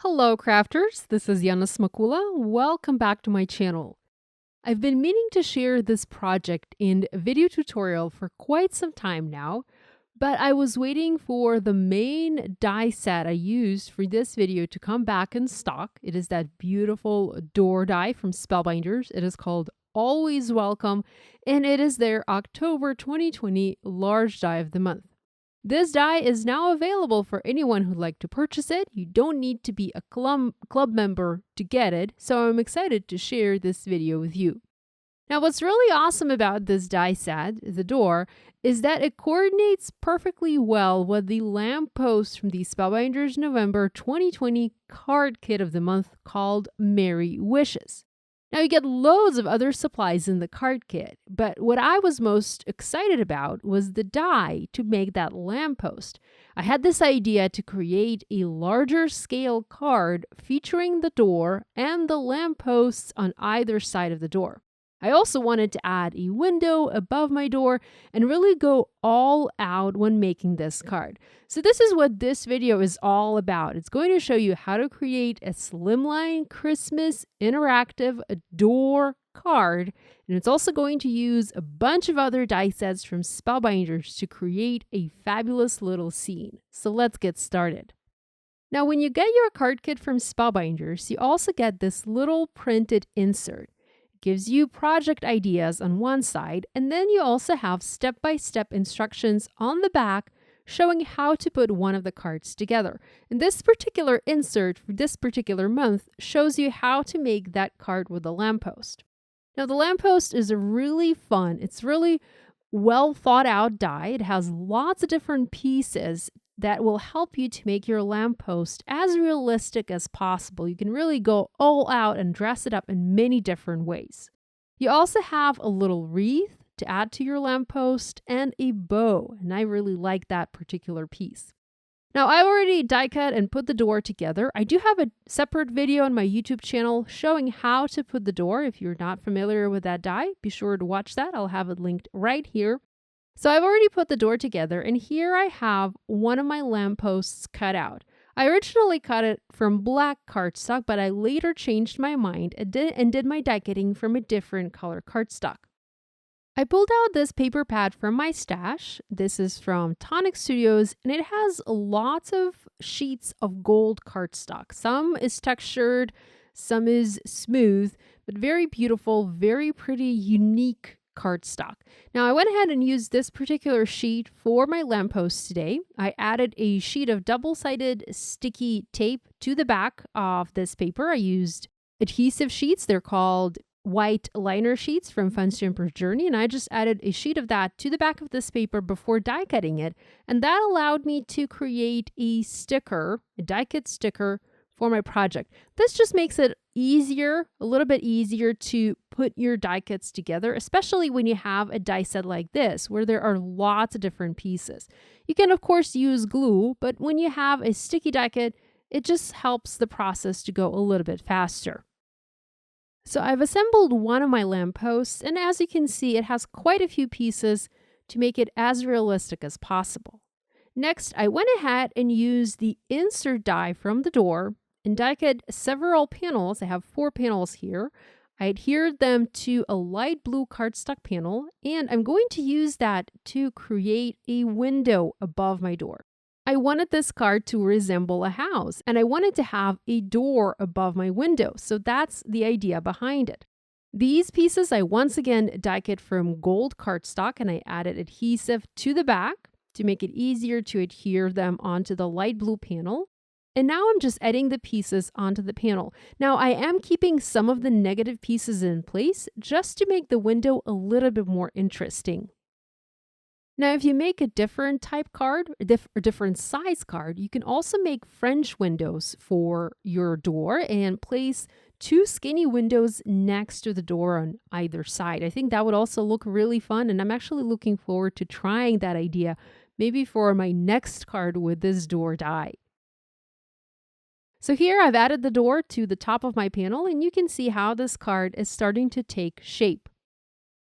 Hello crafters, this is Yana Smakula. Welcome back to my channel. I've been meaning to share this project and video tutorial for quite some time now, but I was waiting for the main die set I used for this video to come back in stock. It is that beautiful door die from Spellbinders. It is called Always Welcome, and it is their October 2020 large die of the month. This die is now available for anyone who'd like to purchase it. You don't need to be a club member to get it, so I'm excited to share this video with you. Now, what's really awesome about this die set, the door, is that it coordinates perfectly well with the lamppost from the Spellbinders November 2020 card kit of the month called Merry Wishes. Now, you get loads of other supplies in the card kit, but what I was most excited about was the die to make that lamppost. I had this idea to create a larger scale card featuring the door and the lampposts on either side of the door. I also wanted to add a window above my door and really go all out when making this card. So this is what this video is all about. It's going to show you how to create a slimline Christmas interactive door card. And it's also going to use a bunch of other die sets from Spellbinders to create a fabulous little scene. So let's get started. Now, when you get your card kit from Spellbinders, you also get this little printed insert. Gives you project ideas on one side, and then you also have step-by-step instructions on the back showing how to put one of the cards together. And this particular insert for this particular month shows you how to make that card with a lamppost. Now, the lamppost is really fun. It's really well thought out die. It has lots of different pieces that will help you to make your lamppost as realistic as possible. You can really go all out and dress it up in many different ways. You also have a little wreath to add to your lamppost and a bow, and I really like that particular piece. Now, I already die cut and put the door together. I do have a separate video on my YouTube channel showing how to put the door. If you're not familiar with that die, be sure to watch that. I'll have it linked right here. So I've already put the door together, and here I have one of my lampposts cut out. I originally cut it from black cardstock, but I later changed my mind and did my die cutting from a different color cardstock. I pulled out this paper pad from my stash. This is from Tonic Studios, and it has lots of sheets of gold cardstock. Some is textured, some is smooth, but very beautiful, very pretty, unique cardstock. Now, I went ahead and used this particular sheet for my lamppost today. I added a sheet of double-sided sticky tape to the back of this paper. I used adhesive sheets. They're called white liner sheets from Fun Stamper's Journey, and I just added a sheet of that to the back of this paper before die cutting it, and that allowed me to create a sticker, a die cut sticker for my project. This just makes it easier, a little bit easier to put your die cuts together, especially when you have a die set like this, where there are lots of different pieces. You can, of course, use glue, but when you have a sticky die cut, it just helps the process to go a little bit faster. So I've assembled one of my lampposts, and as you can see, it has quite a few pieces to make it as realistic as possible. Next, I went ahead and used the insert die from the door and die cut several panels. I have 4 panels here. I adhered them to a light blue cardstock panel, and I'm going to use that to create a window above my door. I wanted this card to resemble a house, and I wanted to have a door above my window, so that's the idea behind it. These pieces I once again die cut from gold cardstock, and I added adhesive to the back to make it easier to adhere them onto the light blue panel. And now I'm just adding the pieces onto the panel. Now, I am keeping some of the negative pieces in place just to make the window a little bit more interesting. Now, if you make a different type card or different size card, you can also make French windows for your door and place 2 skinny windows next to the door on either side. I think that would also look really fun, and I'm actually looking forward to trying that idea, maybe for my next card with this door die. So here I've added the door to the top of my panel, and you can see how this card is starting to take shape.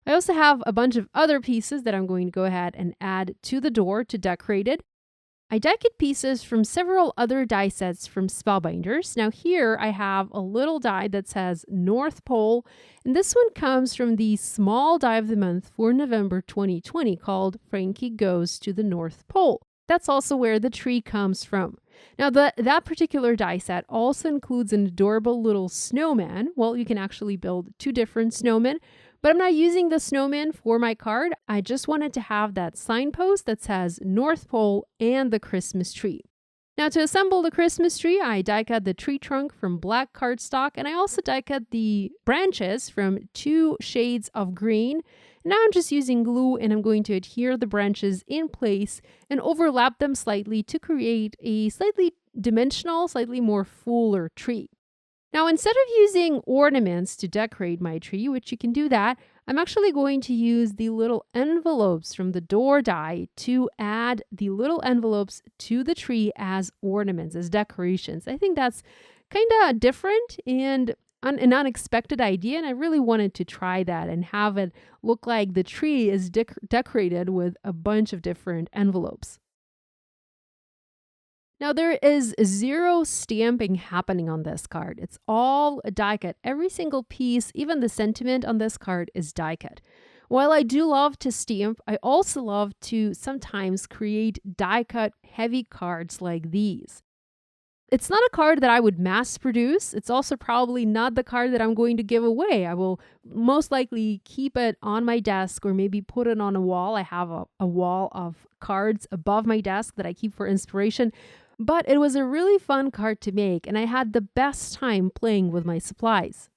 I also have a bunch of other pieces that I'm going to go ahead and add to the door to decorate it. I die cut pieces from several other die sets from Spellbinders. Now here I have a little die that says North Pole, and this one comes from the small die of the month for November 2020 called Frankie Goes to the North Pole. That's also where the tree comes from. Now that particular die set also includes an adorable little snowman. Well, you can actually build two different snowmen, but I'm not using the snowman for my card. I just wanted to have that signpost that says North Pole and the Christmas tree. Now to assemble the Christmas tree, I die cut the tree trunk from black cardstock, and I also die cut the branches from 2 shades of green. Now I'm just using glue, and I'm going to adhere the branches in place and overlap them slightly to create a slightly dimensional, slightly more fuller tree. Now, instead of using ornaments to decorate my tree, which you can do that, I'm actually going to use the little envelopes from the door die to add the little envelopes to the tree as ornaments, as decorations. I think that's kind of different and an unexpected idea, and I really wanted to try that and have it look like the tree is decorated with a bunch of different envelopes. Now, there is 0 stamping happening on this card. It's all die cut. Every single piece, even the sentiment on this card is die cut. While I do love to stamp, I also love to sometimes create die cut heavy cards like these. It's not a card that I would mass produce. It's also probably not the card that I'm going to give away. I will most likely keep it on my desk or maybe put it on a wall. I have a wall of cards above my desk that I keep for inspiration. But it was a really fun card to make, and I had the best time playing with my supplies.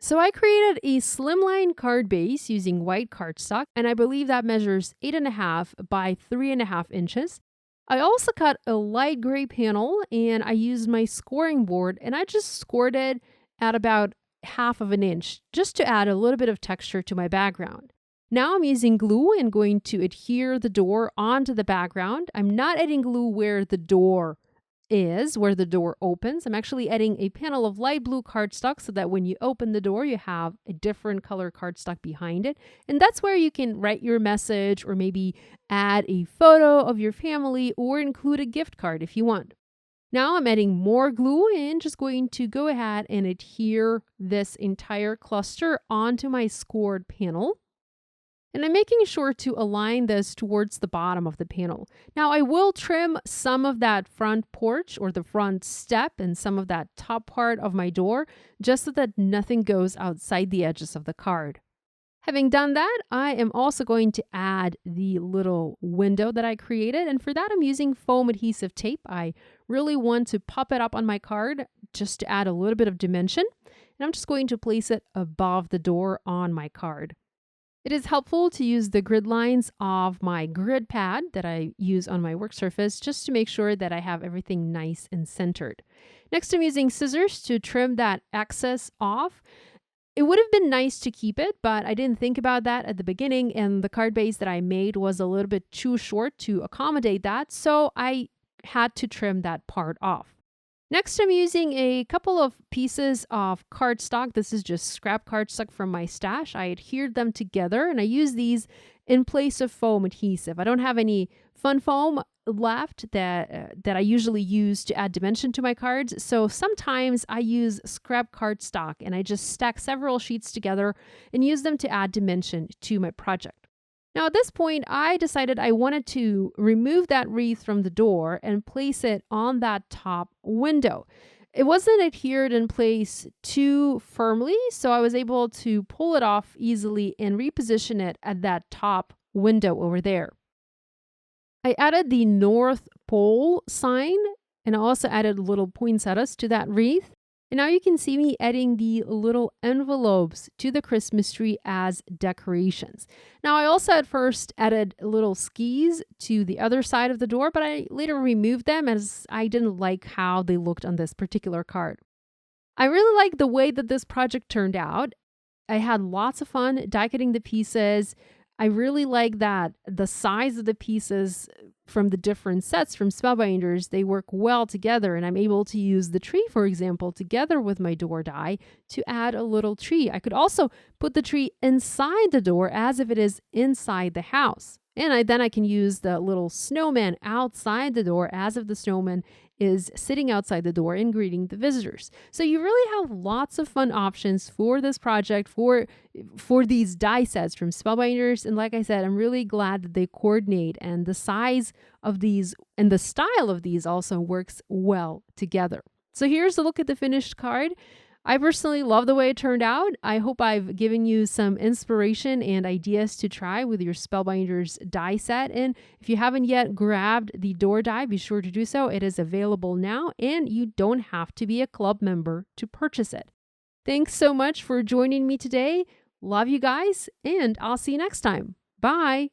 So I created a slimline card base using white cardstock, and I believe that measures 8.5 by 3.5 inches. I also cut a light gray panel, and I used my scoring board, and I just scored it at about 1/2 inch just to add a little bit of texture to my background. Now I'm using glue and going to adhere the door onto the background. I'm not adding glue where the door is, where the door opens. I'm actually adding a panel of light blue cardstock so that when you open the door, you have a different color cardstock behind it. And that's where you can write your message or maybe add a photo of your family or include a gift card if you want. Now I'm adding more glue and just going to go ahead and adhere this entire cluster onto my scored panel. And I'm making sure to align this towards the bottom of the panel. Now I will trim some of that front porch or the front step and some of that top part of my door just so that nothing goes outside the edges of the card. Having done that, I am also going to add the little window that I created, and for that I'm using foam adhesive tape. I really want to pop it up on my card just to add a little bit of dimension, and I'm just going to place it above the door on my card. It is helpful to use the grid lines of my grid pad that I use on my work surface just to make sure that I have everything nice and centered. Next, I'm using scissors to trim that excess off. It would have been nice to keep it, but I didn't think about that at the beginning, and the card base that I made was a little bit too short to accommodate that, so I had to trim that part off. Next, I'm using a couple of pieces of cardstock. This is just scrap cardstock from my stash. I adhered them together, and I use these in place of foam adhesive. I don't have any fun foam left that I usually use to add dimension to my cards, so sometimes I use scrap cardstock, and I just stack several sheets together and use them to add dimension to my project. Now at this point, I decided I wanted to remove that wreath from the door and place it on that top window. It wasn't adhered in place too firmly, so I was able to pull it off easily and reposition it at that top window over there. I added the North Pole sign, and I also added little poinsettias to that wreath. And now you can see me adding the little envelopes to the Christmas tree as decorations. Now I also at first added little skis to the other side of the door, but I later removed them as I didn't like how they looked on this particular card. I really like the way that this project turned out. I had lots of fun die cutting the pieces. I really like that the size of the pieces from the different sets from Spellbinders, they work well together, and I'm able to use the tree, for example, together with my door die to add a little tree. I could also put the tree inside the door as if it is inside the house. And then I can use the little snowman outside the door as if the snowman is sitting outside the door and greeting the visitors. So you really have lots of fun options for this project, for these die sets from Spellbinders. And like I said, I'm really glad that they coordinate, and the size of these and the style of these also works well together. So here's a look at the finished card. I personally love the way it turned out. I hope I've given you some inspiration and ideas to try with your Spellbinders die set. And if you haven't yet grabbed the door die, be sure to do so. It is available now, and you don't have to be a club member to purchase it. Thanks so much for joining me today. Love you guys, and I'll see you next time. Bye.